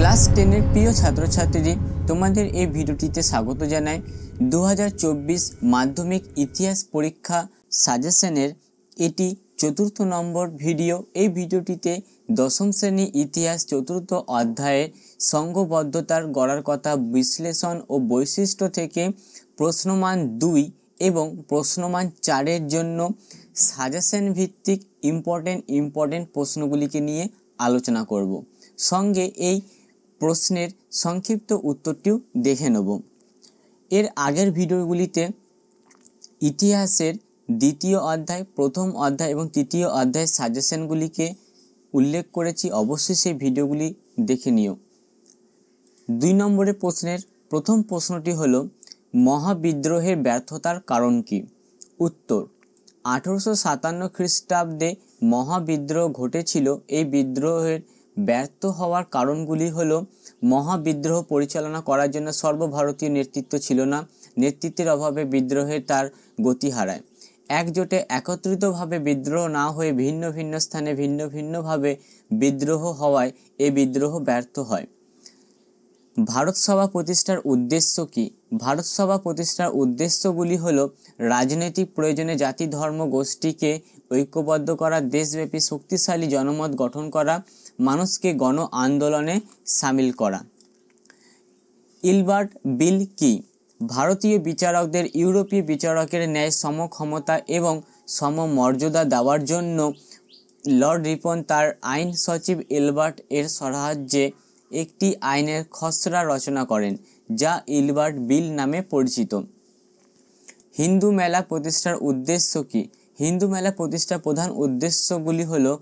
Class 10 প্রিয় ছাত্রছাত্রী, তোমাদের এই ভিডিওটিতে স্বাগত জানাই। 2024 মাধ্যমিক ইতিহাস পরীক্ষা সাজেশনের এটি 4th নম্বর ভিডিও। এই ভিডিওটিতে দশম শ্রেণী ইতিহাস 4th অধ্যায়ের সংঘবদ্ধতার গড়ার কথা বিশ্লেষণ ও বৈশিষ্ট্য থেকে প্রশ্নমান 2 এবং প্রশ্নমান 4 জন্য সাজেশন ভিত্তিক ইম্পর্টেন্ট প্রশ্নগুলিকে নিয়ে আলোচনা করব। সঙ্গে এই প্রশ্নের সংক্ষিপ্ত উত্তরটিও দেখে নেব। এর আগের ভিডিওগুলিতে ইতিহাসের 2য় অধ্যায়, 1ম অধ্যায় এবং 3য় অধ্যায়ের সাজেশনগুলিকে উল্লেখ করেছি। অবশ্যই সেই ভিডিওগুলি দেখে নিও। 2 নম্বরের প্রশ্নের প্রথম প্রশ্নটি হলো, মহাবিদ্রোহের ব্যর্থতার কারণ কি? উত্তর, 1857 খ্রিস্টাব্দে মহাবিদ্রোহ ঘটেছিল। এই বিদ্রোহের ব্যর্থ হওয়ার কারণগুলি হলো, মহাবিদ্রোহ পরিচালনা করার জন্য সর্বভারতীয় নেতৃত্ব ছিল না। নেতৃত্বের অভাবে বিদ্রোহের তার গতি হারায়। একজোটে একত্রিতভাবে বিদ্রোহ না হয়ে ভিন্ন ভিন্ন স্থানে ভিন্ন ভিন্নভাবে বিদ্রোহ হওয়ায় এই বিদ্রোহ ব্যর্থ হয়। ভারত সভা প্রতিষ্ঠার উদ্দেশ্য কি? ভারত সভা প্রতিষ্ঠার উদ্দেশ্যগুলি হলো, রাজনৈতিক প্রয়োজনে জাতি ধর্ম গোষ্ঠীকে ঐক্যবদ্ধ করা, দেশব্যাপী শক্তিশালী জনমত গঠন করা, মানুষকে গণ আন্দোলনে সামিল করা। ইলবার্ট বিল কি? ভারতীয় বিচারকদের ইউরোপীয় বিচারকের ন্যায় সমক্ষমতা এবং সমমর্যাদা দেওয়ার জন্য লর্ড রিপন তার আইন সচিব ইলবার্ট এর সাহায্যে একটি আইনের খসড়া রচনা করেন, যা ইলবার্ট বিল নামে পরিচিত। হিন্দু মেলা প্রতিষ্ঠার উদ্দেশ্য কি? হিন্দু মেলা প্রতিষ্ঠার প্রধান উদ্দেশ্যগুলি হলো,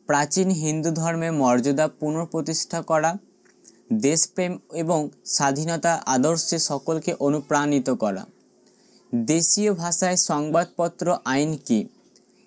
প্রাচীন হিন্দু ধর্মের মর্যাদা পুনঃপ্রতিষ্ঠা করা, দেশপ্রেম এবং স্বাধীনতা আদর্শে সকলকে অনুপ্রাণিত করা। দেশীয় ভাষায় সংবাদপত্র আইন কি?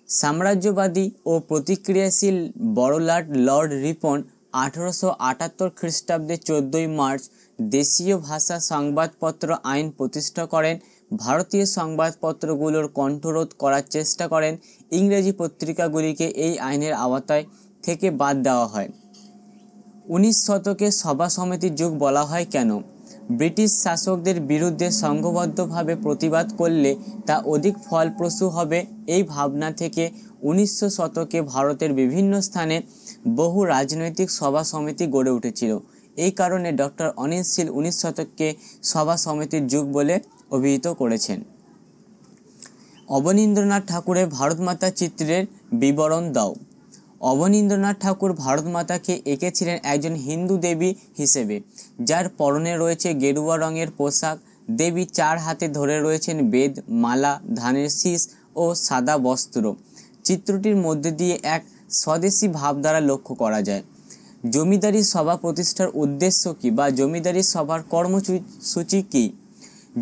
সাম্রাজ্যবাদী ও প্রতিক্রিয়াশীল বড়লাট লর্ড রিপন 1878 খ্রিস্টাব্দে 14 মার্চ দেশীয় ভাষা সংবাদপত্র আইন প্রতিষ্ঠা করেন। ভারতীয় সংবাদপত্রগুলোর কণ্ঠরোধ করার চেষ্টা করেন। ইংরেজি পত্রিকাগুলিকে এই আইনের আওতায় থেকে বাদ দেওয়া হয়। 19 শতকে সভা সমিতির যুগ বলা হয় কেন? ব্রিটিশ শাসকদের বিরুদ্ধে সংঘবদ্ধভাবে প্রতিবাদ করলে তা অধিক ফলপ্রসূ হবে। এই ভাবনা থেকে 19 শতকে ভারতের বিভিন্ন স্থানে বহু রাজনৈতিক সভা সমিতি গড়ে উঠেছিল। এই কারণে ডক্টর অনিল শীল 19 শতককে সভা সমিতির যুগ বলে অভিহিত করেছেন। অবনীন্দ্রনাথ ঠাকুরের ভারতমাতা চিত্রের বিবরণ দাও। অবনীন্দ্রনাথ ঠাকুর ভারতমাতাকে এঁকেছিলেন একজন হিন্দু দেবী হিসেবে, যার পরনে রয়েছে গেরুয়া রঙের পোশাক। দেবী 4 হাতে ধরে রয়েছেন বেদ, মালা, ধানের শীষ ও সাদা বস্ত্র। চিত্রটির মধ্যে দিয়ে এক স্বদেশী ভাবধারা লক্ষ্য করা যায়। জমিদারি সভা প্রতিষ্ঠার উদ্দেশ্য কি বা জমিদারি সভার কর্মসূচি কি?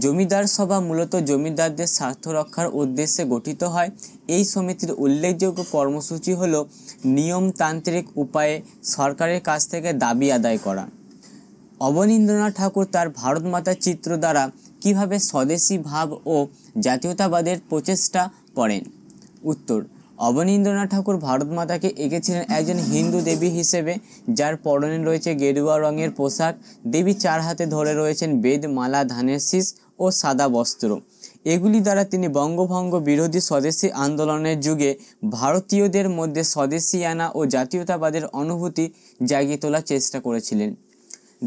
জমিদার সভা মূলত জমিদারদের স্বার্থ রক্ষার উদ্দেশ্যে গঠিত হয়। এই সমিতির উল্লেখযোগ্য কর্মসূচি হল, নিয়মতান্ত্রিক উপায়ে সরকারের কাছ থেকে দাবি আদায় করা। অবনীন্দ্রনাথ ঠাকুর তার ভারতমাতা চিত্র দ্বারা কিভাবে স্বদেশী ভাব ও জাতীয়তাবাদের প্রচেষ্টা করেন? উত্তর, অবনীন্দ্রনাথ ঠাকুর ভারতমাতাকে এঁকেছিলেন একজন হিন্দু দেবী হিসেবে, যার পরনে রয়েছে গেরুয়া রঙের পোশাক। দেবী 4 হাতে ধরে রয়েছেন বেদ, মালা, ধানের শীষ ও সাদা বস্ত্র। এগুলি দ্বারা তিনি বঙ্গভঙ্গ বিরোধী স্বদেশী আন্দোলনের যুগে ভারতীয়দের মধ্যে স্বদেশীয়ানা ও জাতীয়তাবাদের অনুভূতি জাগিয়ে তোলার চেষ্টা করেছিলেন।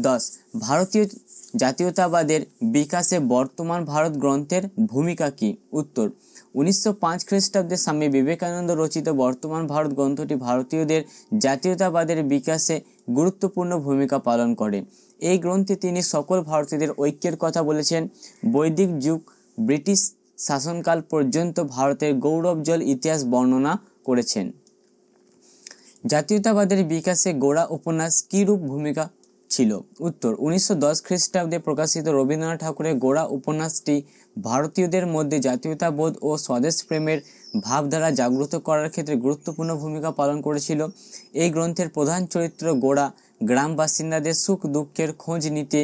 10. ভারতীয় জাতীয়তাবাদের বিকাশে বর্তমান ভারত গ্রন্থের ভূমিকা কি? উত্তর, 1905 খ্রিস্টাব্দে স্বামী বিবেকানন্দ রচিত বর্তমান ভারত গ্রন্থটি ভারতীয়দের জাতীয়তাবাদের বিকাশে গুরুত্বপূর্ণ ভূমিকা পালন করে। এই গ্রন্থে তিনি সকল ভারতীয়দের ঐক্যের কথা বলেছেন। বৈদিক যুগ ব্রিটিশ শাসনকাল পর্যন্ত ভারতের গৌরবজ্জ্বল ইতিহাস বর্ণনা করেছেন। জাতীয়তাবাদের বিকাশে গোড়া উপন্যাস কিরূপ ভূমিকা ছিল? উত্তর, 1910 খ্রিস্টাব্দে প্রকাশিত রবীন্দ্রনাথ ঠাকুরের গোড়া উপন্যাসটি ভারতীয়দের মধ্যে জাতীয়তাবোধ ও স্বদেশ প্রেমের ভাবধারা জাগ্রত করার ক্ষেত্রে গুরুত্বপূর্ণ ভূমিকা পালন করেছিল। এই গ্রন্থের প্রধান চরিত্র গোড়া গ্রাম বাসিন্দাদের সুখ দুঃখের খোঁজ নিতে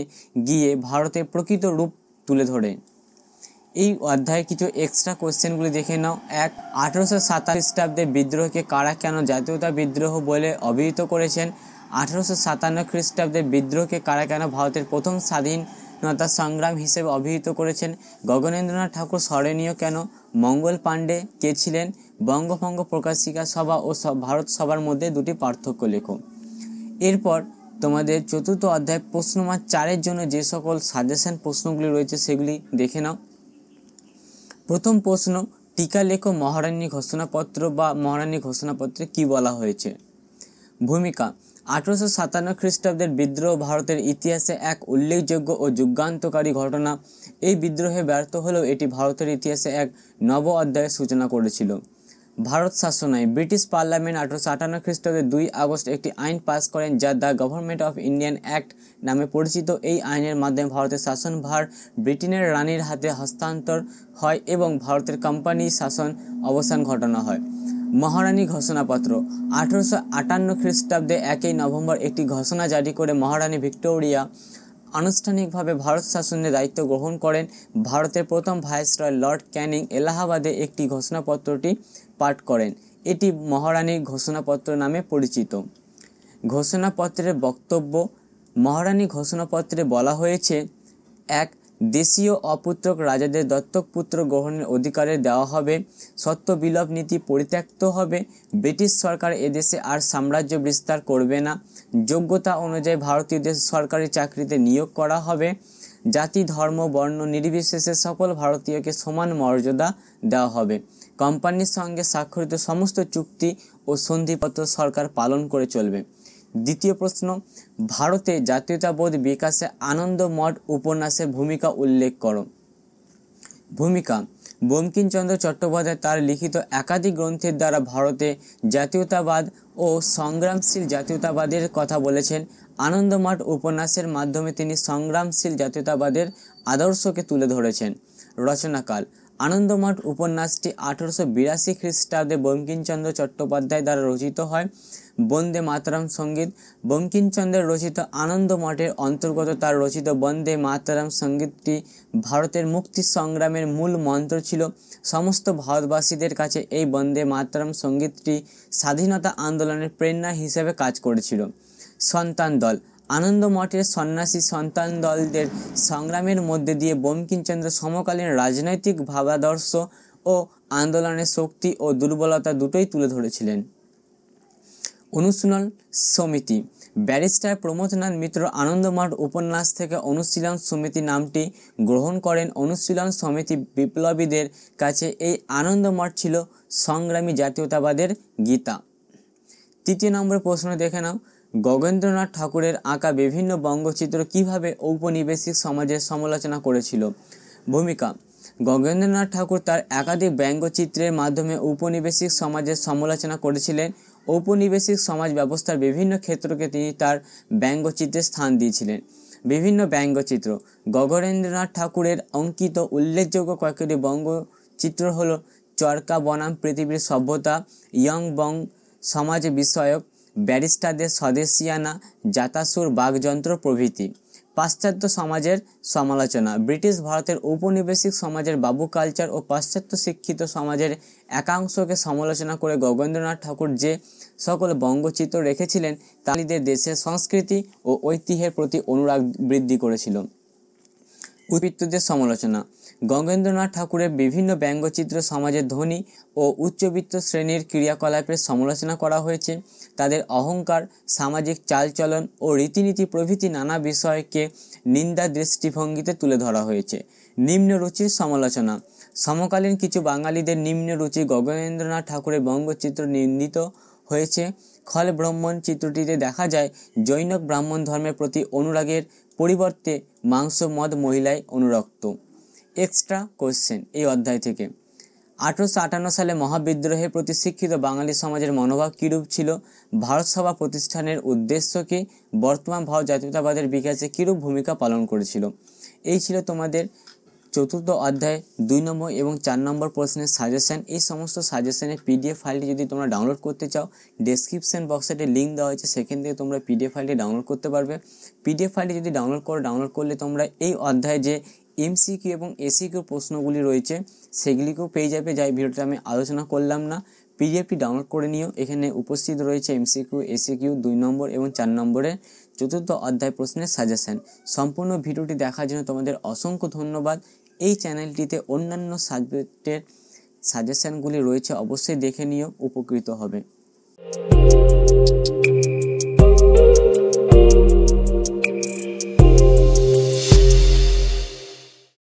গিয়ে ভারতের প্রকৃত রূপ তুলে ধরে। এই অধ্যায়ে কিছু এক্সট্রা কোশ্চেনগুলি দেখে নাও। 1. 1857 খ্রিস্টাব্দে বিদ্রোহকে কারা কেন জাতীয়তা বিদ্রোহ বলে অভিহিত করেছেন? 1857 খ্রিস্টাব্দের বিদ্রোহকে কারা কেন ভারতের প্রথম স্বাধীনতা সংগ্রাম হিসেবে অভিহিত করেছেন? গগনেন্দ্রনাথ ঠাকুর স্মরণীয় কেন? মঙ্গল পাণ্ডে কে ছিলেন? বঙ্গভঙ্গ প্রকাশিকা সভা ও ভারত সভার মধ্যে দুটি পার্থক্য লেখো। এরপর তোমাদের চতুর্থ অধ্যায় প্রশ্ন নম্বর 4-এর জন্য যে সকল সাজেশন প্রশ্নগুলি রয়েছে সেগুলি দেখে নাও। প্রথম প্রশ্ন, টিকা লেখো মহারানী ঘোষণাপত্র বা মহারানী ঘোষণাপত্রে কি বলা হয়েছে? ভূমিকা: 1857 খ্রিস্টাব্দের বিদ্রোহ ভারতের ইতিহাসে এক উল্লেখযোগ্য ও যুগান্তকারী ঘটনা। এই বিদ্রোহে ব্যর্থ হলেও এটি ভারতের ইতিহাসে এক নব অধ্যায়ের সূচনা করেছিল। ভারত শাসন আইন: ব্রিটিশ পার্লামেন্ট 1858 খ্রিস্টাব্দের 2 আগস্ট একটি আইন পাস করেন যা the government of Indian act নামে পরিচিত। এই আইনের মাধ্যমে ভারতের শাসনভার ব্রিটেনের রানীর হাতে হস্তান্তর হয় এবং ভারতের কোম্পানি শাসন অবসান ঘটানো হয়। মহারানী ঘোষণাপত্র: 1858 খ্রিস্টাব্দে 1 নভেম্বর একটি ঘোষণা জারি করে মহারানী ভিক্টোরিয়া আনুষ্ঠানিকভাবে ভারত শাসনের দায়িত্ব গ্রহণ করেন। ভারতের প্রথম ভাইসরয় লর্ড ক্যানিং এলাহাবাদে একটি ঘোষণাপত্রটি পাঠ করেন। এটি মহারানীর ঘোষণাপত্র নামে পরিচিত। ঘোষণাপত্রের বক্তব্য: মহারানী ঘোষণাপত্রে বলা হয়েছে, 1. দেশীয় অপুত্রক রাজাদের দত্তক পুত্র গ্রহণের অধিকারে দেওয়া হবে। সত্য বিলোপ নীতি পরিত্যক্ত হবে। ব্রিটিশ সরকার এদেশে আর সাম্রাজ্য বিস্তার করবে না। যোগ্যতা অনুযায়ী ভারতীয়দের সরকারি চাকরিতে নিয়োগ করা হবে। জাতি ধর্ম বর্ণ নির্বিশেষে সকল ভারতীয়কে সমান মর্যাদা দেওয়া হবে। কোম্পানির সঙ্গে স্বাক্ষরিত সমস্ত চুক্তি ও সন্ধিপত্র সরকার পালন করে চলবে। দ্বিতীয় প্রশ্ন, ভারতে জাতীয়তাবোধ বিকাশে আনন্দ মঠ উপন্যাসের ভূমিকা উল্লেখ করো। ভূমিকা: বঙ্কিমচন্দ্র চট্টোপাধ্যায় তার লিখিত একাধিক গ্রন্থের দ্বারা ভারতে জাতীয়তাবাদ ও সংগ্রামশীল জাতীয়তাবাদের কথা বলেছেন। আনন্দ মঠ উপন্যাসের মাধ্যমে তিনি সংগ্রামশীল জাতীয়তাবাদের আদর্শকে তুলে ধরেছেন। রচনাকাল: আনন্দ মঠ উপন্যাসটি 1882 খ্রিস্টাব্দে বঙ্কিমচন্দ্র চট্টোপাধ্যায় দ্বারা রচিত হয়। বন্দে মাতরম সঙ্গীত: বঙ্কিমচন্দ্রের রচিত আনন্দ মঠের অন্তর্গত তার রচিত বন্দে মাতরম সঙ্গীতটি ভারতের মুক্তি সংগ্রামের মূল মন্ত্র ছিল। সমস্ত ভারতবাসীদের কাছে এই বন্দে মাতরম সঙ্গীতটি স্বাধীনতা আন্দোলনের প্রেরণা হিসেবে কাজ করেছিল। সন্তান দল: আনন্দ মঠের সন্ন্যাসী সন্তান দলদের সংগ্রামের মধ্যে দিয়ে বঙ্কিমচন্দ্র সমকালীন রাজনৈতিক ভাবাদর্শ ও আন্দোলনের শক্তি ও দুর্বলতা দুটোই তুলে ধরেছিলেন। অনুশীলন সমিতি: ব্যারিস্টার প্রমথনাথ মিত্র আনন্দ মঠ উপন্যাস থেকে অনুশীলন সমিতি নামটি গ্রহণ করেন। অনুশীলন সমিতি বিপ্লবীদের কাছে এই আনন্দ মঠ ছিল সংগ্রামী জাতীয়তাবাদের গীতা। তৃতীয় নম্বর প্রশ্ন দেখে নাও। গগনেন্দ্রনাথ ঠাকুরের আঁকা বিভিন্ন বঙ্গচিত্র কিভাবে ঔপনিবেশিক সমাজের সমালোচনা করেছিল? ভূমিকা: গগনেন্দ্রনাথ ঠাকুর তার একাধিক ব্যঙ্গচিত্রের মাধ্যমে ঔপনিবেশিক সমাজের সমালোচনা করেছিলেন। ঔপনিবেশিক সমাজ ব্যবস্থার বিভিন্ন ক্ষেত্রকে তিনি তার ব্যঙ্গচিত্রে স্থান দিয়েছিলেন। বিভিন্ন ব্যঙ্গচিত্র: গগনেন্দ্রনাথ ঠাকুরের অঙ্কিত উল্লেখযোগ্য কয়েকটি বঙ্গচিত্র হল চরকা বনাম পৃথিবীর সভ্যতা, ইয়ং বং সমাজ বিষয়ক, ব্যারিস্টারদের স্বদেশিয়ানা, জাতাসুর বাকযন্ত্র প্রভৃতি। পাশ্চাত্য সমাজের সমালোচনা: ব্রিটিশ ভারতের ঔপনিবেশিক সমাজের বাবু কালচার ও পাশ্চাত্য শিক্ষিত সমাজের একাংশকে সমালোচনা করে গগনেন্দ্রনাথ ঠাকুর যে সকল বঙ্গচিত্র রেখেছিলেন তাদের দেশের সংস্কৃতি ও ঐতিহ্যের প্রতি অনুরাগ বৃদ্ধি করেছিল। উচ্চবিত্তদের সমালোচনা: গগনেন্দ্রনাথ ঠাকুরের বিভিন্ন ব্যঙ্গচিত্র সমাজের ধনী ও উচ্চবিত্ত শ্রেণীর ক্রিয়াকলাপের সমালোচনা করা হয়েছে। তাদের অহংকার, সামাজিক চালচলন ও রীতিনীতি প্রভৃতি নানা বিষয়কে নিন্দা দৃষ্টিভঙ্গিতে তুলে ধরা হয়েছে। নিম্ন রুচির সমালোচনা: সমকালীন কিছু বাঙালিদের নিম্ন রুচি গগনেন্দ্রনাথ ঠাকুরের বঙ্গচিত্র নিন্দিত হয়েছে। খল ব্রাহ্মণ চিত্রটিতে দেখা যায় জৈনক ব্রাহ্মণ ধর্মের প্রতি অনুরাগের পরিবর্তে মাংস মদ মহিলায় অনুরক্ত। এক্সট্রা কোশ্চেন এই অধ্যায় থেকে: 1858 সালে মহাবিদ্রোহের প্রতি শিক্ষিত বাঙালি সমাজের মনোভাব কিরূপ ছিল? ভারত সভা প্রতিষ্ঠানের উদ্দেশ্য কি? বর্তমান ভারত জাতীয়তাবাদের বিকাশে কিরূপ ভূমিকা পালন করেছিল? এই ছিল তোমাদের চতুর্থ অধ্যায় 2 নম্বর এবং 4 নম্বর প্রশ্নের সাজেশন। এই সমস্ত সাজেশনের পিডিএফ ফাইলটি যদি তোমরা ডাউনলোড করতে চাও, ডেসক্রিপশন বক্সে একটা লিঙ্ক দেওয়া হয়েছে, সেখান থেকে তোমরা পিডিএফ ফাইলটি ডাউনলোড করতে পারবে। পিডিএফ ফাইলটি যদি ডাউনলোড করলে তোমরা এই অধ্যায়ে যে এমসিকিউ এবং এসিকিউ প্রশ্নগুলি রয়েছে সেগুলিকেও পেয়ে যাবে, যাই ভিডিওটা আমি আলোচনা করলাম না। পিডিএফটি ডাউনলোড করে নিও। এখানে উপস্থিত রয়েছে এমসিকিউ, এসিকিউ 2 নম্বর এবং 4 নম্বরের চতুর্থ অধ্যায় প্রশ্নের সাজেশন। সম্পূর্ণ ভিডিওটি দেখার জন্য তোমাদের অসংখ্য ধন্যবাদ। এই চ্যানেলটিতে অন্যান্য সাবজেক্টের সাজেশনগুলি রয়েছে, অবশ্যই দেখে নিও, উপকৃত হবে।